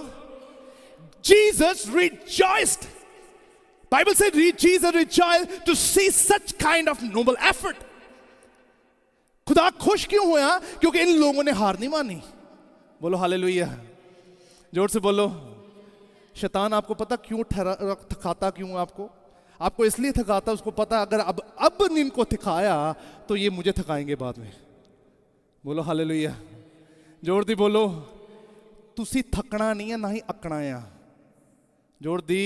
Jesus rejoiced. Bible said Jesus rejoiced to see such kind of noble effort. खुदा खुश क्यों हुआ? क्योंकि इन लोगों ने हार नहीं मानी। बोलो हालेलुया। जोर से बोलो। शैतान आपको पता क्यों थकाता? क्यों आपको इसलिए थकाता, उसको पता अगर अब इनको थकाया तो ये मुझे थकाएंगे बाद में। बोलो हालेलुया। जोर दी बोलो। तुसी थकना नहीं है, ना ही अकना है। जोर दी।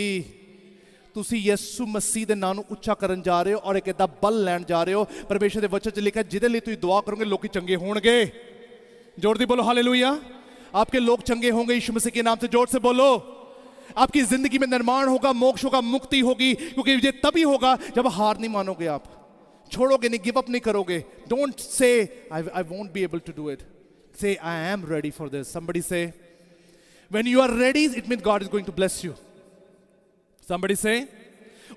तुसी यीशु मसीह दे नाम उच्चा करन जा रहे हो और एक ऐसा बल लैन जा रहे हो। परमेश्वर दे वचन च लिखा है जिदे लिए तुसी दुआ करोगे लोग चंगे होंगे। जोर दी बोलो हालेलुया। आपके लोग चंगे होंगे यीशु मसीह के नाम से। जोर से बोलो। आपकी जिंदगी में निर्माण होगा, मोक्ष होगा, मुक्ति होगी, क्योंकि ये तभी होगा जब हार नहीं मानोगे, आप छोड़ोगे नहीं, गिव अप नहीं करोगे। Don't say I won't be able to do it. Say, I am ready for this. Somebody say, when you are ready, it means God is going to bless you. Somebody say,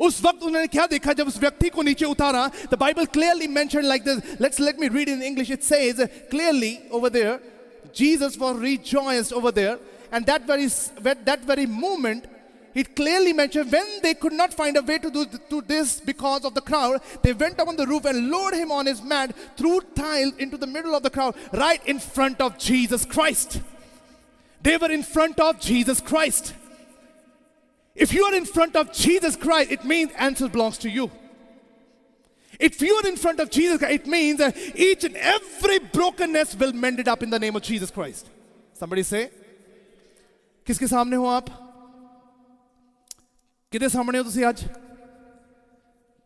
उस वक्त उन्होंने क्या देखा जब उस व्यक्ति को नीचे उतारा? The Bible clearly mentioned like this. Let me read in English. It says clearly over there, Jesus was rejoiced over there, and that very moment, it clearly mentioned when they could not find a way to do this because of the crowd, they went up on the roof and lowered him on his mat through tile into the middle of the crowd, right in front of Jesus Christ. They were in front of Jesus Christ. If you are in front of Jesus Christ, it means answer belongs to you. If you are in front of Jesus Christ, it means that each and every brokenness will mend it up in the name of Jesus Christ. Somebody say, किसके सामने हो आप? किधर सामने हो तुसी आज?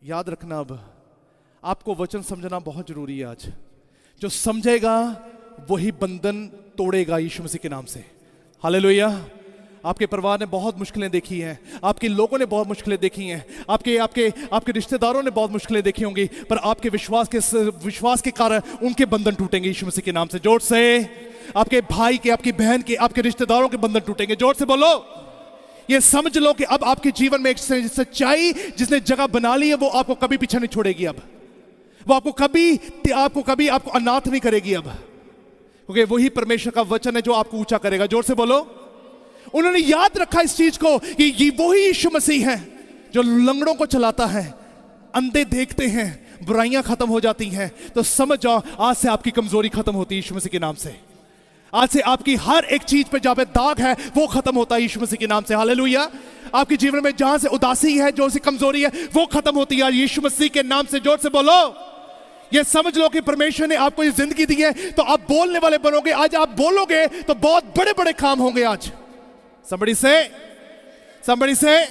याद रखना, अब आपको वचन समझना बहुत जरूरी है। आज जो समझेगा वही बंधन तोड़ेगा यीशु मसीह के नाम से। हालेलुया। आपके परिवार ने बहुत मुश्किलें देखी हैं, आपके लोगों ने बहुत मुश्किलें देखी हैं, आपके आपके आपके रिश्तेदारों ने बहुत मुश्किलें देखी होंगी, पर आपके विश्वास के कारण उनके बंधन टूटेंगे यीशु मसीह के नाम से। जोर से, आपके भाई के, आपकी बहन के, आपके रिश्तेदारों के बंधन टूटेंगे। जोर से बोलो। ये समझ लो कि अब आपके जीवन में एक सच्चाई जिसने जगह बना ली है, वो आपको कभी पीछे नहीं छोड़ेगी। अब वो आपको कभी अनाथ नहीं करेगी अब, क्योंकि वही परमेश्वर का वचन है जो आपको ऊंचा करेगा। जोर से बोलो। उन्होंने याद रखा इस चीज को कि ये वही यीशु मसीह है जो लंगड़ों को चलाता है, अंधे देखते हैं, बुराइयां खत्म हो जाती हैं। तो समझ जाओ, आज से आपकी कमजोरी खत्म होती है यीशु मसीह के नाम से। आज से आपकी हर एक चीज पे जहां पे दाग है वो खत्म होता है यीशु मसीह के नाम से। हालेलुया। आपके जीवन में जहां से उदासी है, जो सी कमजोरी है, वो खत्म होती है यीशु मसीह के नाम से। जोर से बोलो। ये समझ लो कि परमेश्वर ने आपको ये जिंदगी दी है तो आप बोलने वाले बनोगे। आज आप बोलोगे तो बहुत बड़े बड़े काम होंगे आज। Somebody say,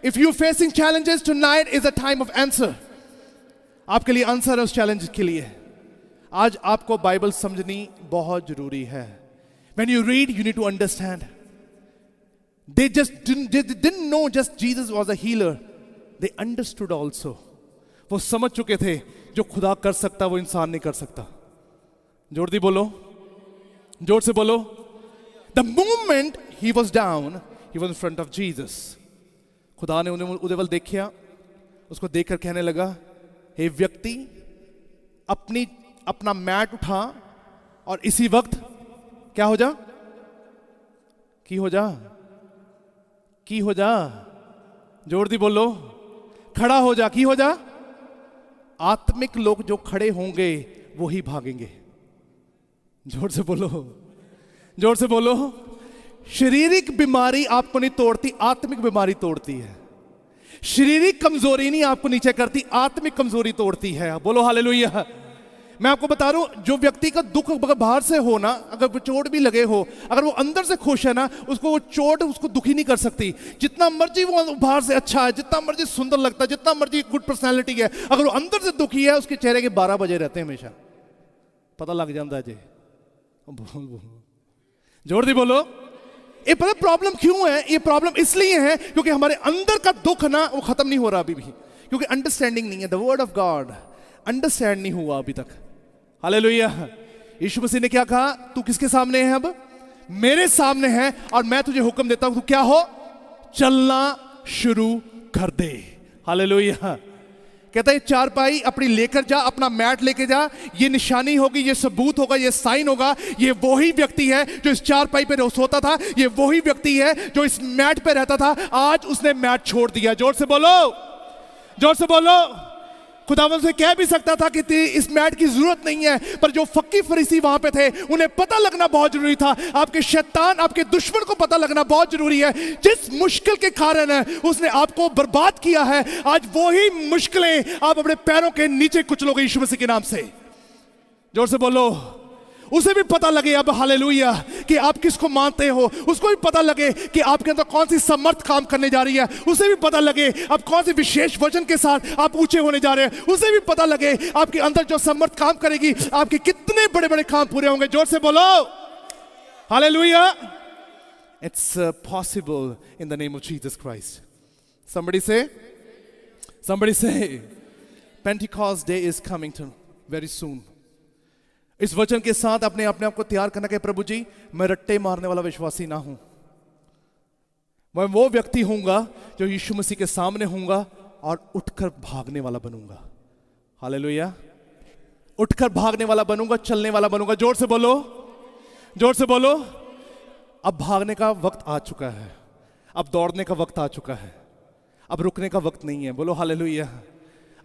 if you facing challenges, tonight is a time of answer. आपके लिए आंसर है उस चैलेंज के लिए। आज आपको बाइबल समझनी बहुत जरूरी है। When you read, you need to understand. They didn't know just Jesus was a healer. They understood also. वो समझ चुके थे जो खुदा कर सकता वो इंसान नहीं कर सकता। जोर दी बोलो, जोर से बोलो। The moment he was down, he was in front of Jesus. खुदा ने उन्हें उदेवल देखा, उसको देखकर कहने लगा, हे व्यक्ति, अपना मैट उठा और इसी वक्त क्या हो जा, की हो जा, जोर दी बोलो, खड़ा हो जा, की हो जा। आत्मिक लोग जो खड़े होंगे वो ही भागेंगे। जोर से बोलो, जोर से बोलो। शारीरिक बीमारी आपको नहीं तोड़ती, आत्मिक बीमारी तोड़ती है। शारीरिक कमजोरी नहीं आपको नीचे करती, आत्मिक कमजोरी तोड़ती है। बोलो हालेलुया। मैं आपको बता रहा हूं, जो व्यक्ति का दुख बाहर से हो ना, अगर चोट भी लगे हो, अगर वो अंदर से खुश है ना, उसको वो चोट उसको दुखी नहीं कर सकती। जितना मर्जी वो बाहर से अच्छा है, जितना मर्जी सुंदर लगता है, जितना मर्जी गुड पर्सनैलिटी है, अगर वो अंदर से दुखी है, उसके चेहरे के 12 बजे रहते हैं हमेशा, पता लग जाता है जी। जोर दी बोलो। ये पता प्रॉब्लम क्यों है? ये प्रॉब्लम इसलिए है क्योंकि हमारे अंदर का दुख ना वो खत्म नहीं हो रहा अभी भी, क्योंकि अंडरस्टैंडिंग नहीं है। The word of God understand नहीं हुआ अभी तक। हालेलुया। यीशु मसीह ने क्या कहा? तू किसके सामने है? अब मेरे सामने है और मैं तुझे हुक्म देता हूं, तू क्या हो? चलना शुरू कर दे। हालेलुया। कहता है चारपाई अपनी लेकर जा, अपना मैट लेके जा, ये निशानी होगी, ये सबूत होगा, ये साइन होगा। ये वही व्यक्ति है जो इस चारपाई पे सोता था, ये वही व्यक्ति है जो इस मैट पे रहता था। आज उसने मैट छोड़ दिया। जोर से बोलो, जोर से बोलो। खुदावंद से कह भी सकता था कि इस मैट की जरूरत नहीं है, पर जो फक्की फरीसी वहां पे थे उन्हें पता लगना बहुत जरूरी था। आपके शैतान, आपके दुश्मन को पता लगना बहुत जरूरी है। जिस मुश्किल के कारण है उसने आपको बर्बाद किया है, आज वही मुश्किलें आप अपने पैरों के नीचे कुचलोगे यीशु मसीह के नाम से। जोर से बोलो। उसे भी पता लगे अब, हालेलुया, कि आप किसको मानते हो। उसको भी पता लगे कि आपके अंदर कौन सी समर्थ काम करने जा रही है। उसे भी पता लगे आप कौन सी विशेष वचन के साथ आप ऊंचे होने जा रहे हैं। उसे भी पता लगे आपके अंदर जो समर्थ काम करेगी, आपके कितने बड़े बड़े काम पूरे होंगे। जोर से बोलो hallelujah. It's possible in the name of Jesus Christ. somebody say Pentecost day is coming to very soon. इस वचन के साथ अपने आप को तैयार करना कि प्रभु जी, मैं रट्टे मारने वाला विश्वासी ना हूं। मैं वो व्यक्ति हूंगा जो यीशु मसीह के सामने हूंगा और उठकर भागने वाला बनूंगा। हालेलुया। उठकर भागने वाला बनूंगा, चलने वाला बनूंगा। जोर से बोलो, जोर से बोलो। अब भागने का वक्त आ चुका है, अब दौड़ने का वक्त आ चुका है, अब रुकने का वक्त नहीं है। बोलो हालेलुया।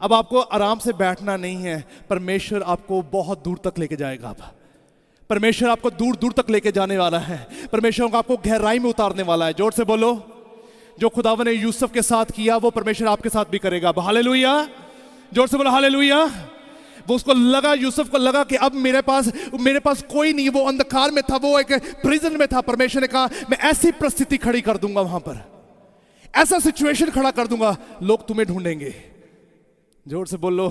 अब आपको आराम से बैठना नहीं है, परमेश्वर आपको बहुत दूर तक लेके जाएगा। अब परमेश्वर आपको दूर दूर तक लेके जाने वाला है। परमेश्वर आपको गहराई में उतारने वाला है। जोर से बोलो। जो खुदावन ने यूसुफ के साथ किया वो परमेश्वर आपके साथ भी करेगा। हालेलुया। जोर से बोलो हालेलुया। वो उसको लगा, यूसुफ को लगा कि अब मेरे पास कोई नहीं। वो अंधकार में था, वो एक प्रिजन में था। परमेश्वर ने कहा मैं ऐसी परिस्थिति खड़ी कर दूंगा, वहां पर ऐसा सिचुएशन खड़ा कर दूंगा, लोग तुम्हें ढूंढेंगे। जोर से बोलो।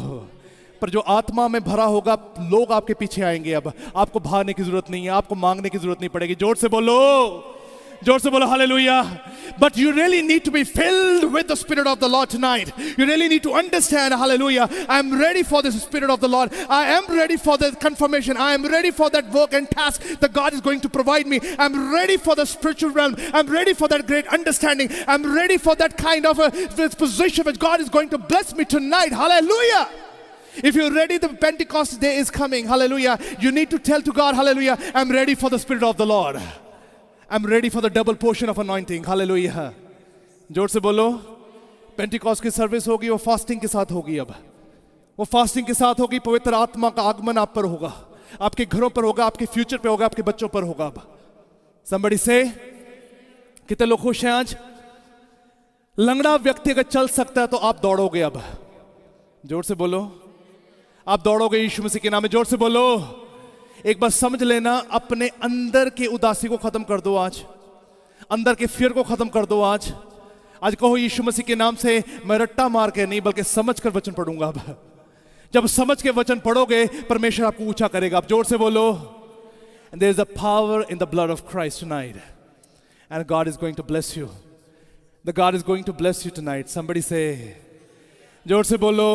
पर जो आत्मा में भरा होगा, लोग आपके पीछे आएंगे। अब आपको भागने की जरूरत नहीं है, आपको मांगने की जरूरत नहीं पड़ेगी। जोर से बोलो, जोर से बोलो hallelujah. But you really need to be filled with the Spirit of the Lord tonight. You really need to understand, hallelujah, I am ready for the Spirit of the Lord. I am ready for the confirmation. I am ready for that work and task that God is going to provide me. I'm ready for the spiritual realm. I'm ready for that great understanding. I'm ready for that kind of a position which God is going to bless me tonight. Hallelujah. If you're ready, the Pentecost day is coming. Hallelujah. You need to tell to God, hallelujah, I'm ready for the Spirit of the Lord. I'm ready for the double portion of anointing. Hallelujah. जोर से बोलो। पेंटिकॉस्ट की सर्विस होगी, वो फास्टिंग के साथ होगी। अब वो फास्टिंग के साथ होगी। पवित्र आत्मा का आगमन आप पर होगा, आपके घरों पर होगा, आपके फ्यूचर पे होगा, आपके बच्चों पर होगा। अब somebody say, कितने लोग खुश हैं आज? लंगड़ा व्यक्ति अगर चल सकता है तो आप दौड़ोगे। अब जोर से बोलो, आप दौड़ोगे यीशु मसीह के नाम में। जोर से बोलो। एक बार समझ लेना, अपने अंदर के उदासी को खत्म कर दो आज, अंदर के फियर को खत्म कर दो आज। आज कहो यीशु मसीह के नाम से, मैं रट्टा मार के नहीं बल्कि समझ कर वचन पढ़ूंगा। अब जब समझ के वचन पढ़ोगे, परमेश्वर आपको ऊंचा करेगा। आप जोर से बोलो। And there is a power in the blood of Christ tonight, and God is going to bless you. The God is going to bless you tonight. Somebody say, जोर से बोलो।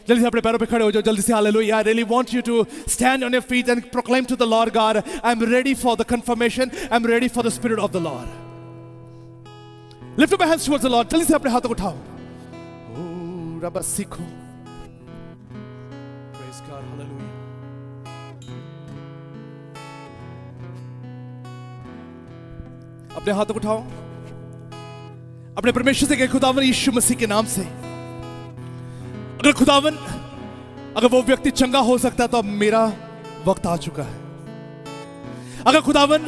जल्दी से अपने पैरों पे खड़े हो जाओ, जल्दी से hallelujah. I really want you to stand on your feet and proclaim to the Lord God, I'm ready for the confirmation. I'm ready for the Spirit of the Lord. Lift up your hands towards the Lord. जल्दी से अपने हाथों को उठाओ। ओ रब्बा सीखो। Praise God, hallelujah. अपने हाथों को उठाओ, अपने परमेश्वर से कहे, खुदावन यीशु मसीह के नाम से, अगर खुदावन, अगर वो व्यक्ति चंगा हो सकता है तो अब मेरा वक्त आ चुका है। अगर खुदावन,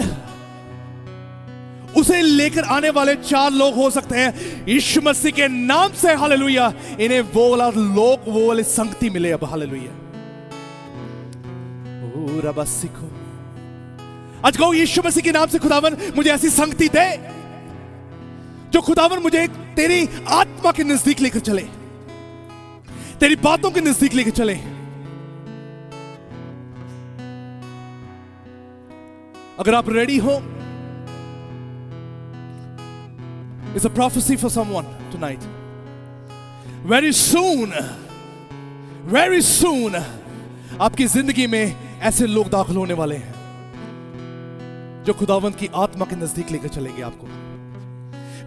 उसे लेकर आने वाले 4 लोग हो सकते हैं यीशु मसीह के नाम से, हालेलुया, इन्हें वो वाला लोग, वो वाली संगति मिले अब, हालेलुया। ओ रब्बा सीखो। आज कहो यीशु मसीह के नाम से, खुदावन मुझे ऐसी संगति दे जो खुदावन मुझे तेरी आत्मा के नजदीक लेकर चले, तेरी बातों के नजदीक लेकर चले। अगर आप रेडी हो, it's a prophecy for someone tonight. Very soon आपकी जिंदगी में ऐसे लोग दाखिल होने वाले हैं जो खुदावंत की आत्मा के नजदीक लेकर चलेंगे आपको।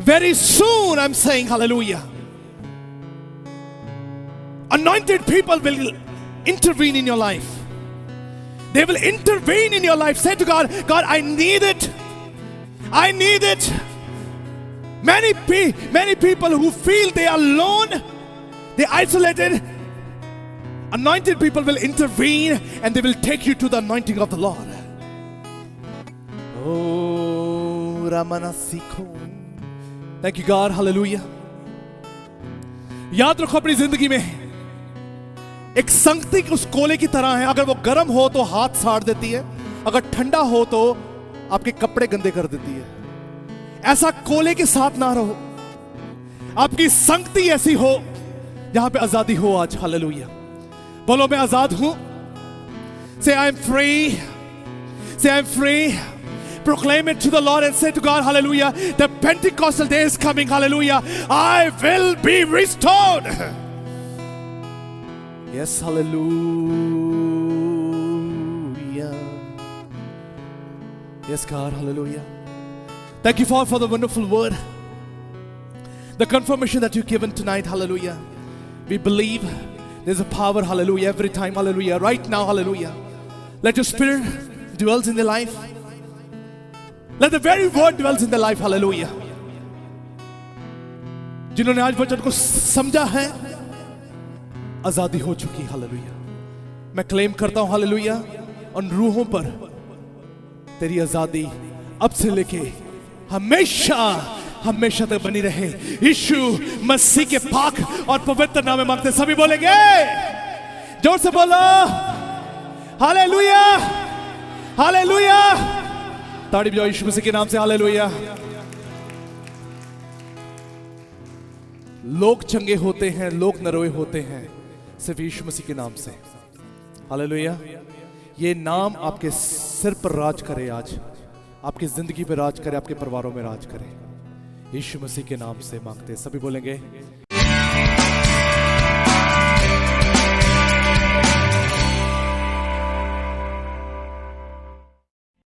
Very soon, I'm saying hallelujah. Anointed people will intervene in your life. They will intervene in your life. Say to God, God, I need it. I need it. Many people who feel they are alone, they're isolated. Anointed people will intervene and they will take you to the anointing of the Lord. Oh, Ramana Sikho. Thank you, God. Hallelujah. याद रखो अपनी जिंदगी में एक संगति उस कोले की तरह है। अगर वो गर्म हो तो हाथ साड़ देती है, अगर ठंडा हो तो आपके कपड़े गंदे कर देती है। ऐसा कोले के साथ ना रहो। आपकी संगति ऐसी हो जहां पे आजादी हो आज। हालेलुया। बोलो मैं आजाद हूं। Say I am free. Say I am free. Proclaim it to the Lord and say to God, hallelujah, the Pentecostal day is coming, hallelujah. I will be restored. Yes, hallelujah. Yes, God, hallelujah. Thank you for the wonderful word, the confirmation that you've given tonight, hallelujah. We believe there's a power, hallelujah, every time, hallelujah, right now, hallelujah. Let your spirit dwells in their life. Let the very word dwells in their life, hallelujah. जिन्होंने आज वचन को समझा है, आजादी हो चुकी, हालेलुया। मैं क्लेम करता हूं, हालेलुया, उन रूहों पर तेरी आजादी अब से लेके हमेशा हमेशा तक बनी रहे। यीशु मसीह के पाक और पवित्र नाम में मांगते सभी बोलेंगे, जोर से बोलो हालेलुया, हालेलुया। ताड़ी बजाओ यीशु मसीह के नाम से, हालेलुया। लोग चंगे होते हैं, लोग नरोए होते हैं, सिर्फ यीशु मसीह के नाम से। हालेलुया। ये नाम आपके सिर पर राज करे, आज आपकी जिंदगी पे राज करे, आपके परिवारों में राज करे। यीशु मसीह के नाम से मांगते, सभी बोलेंगे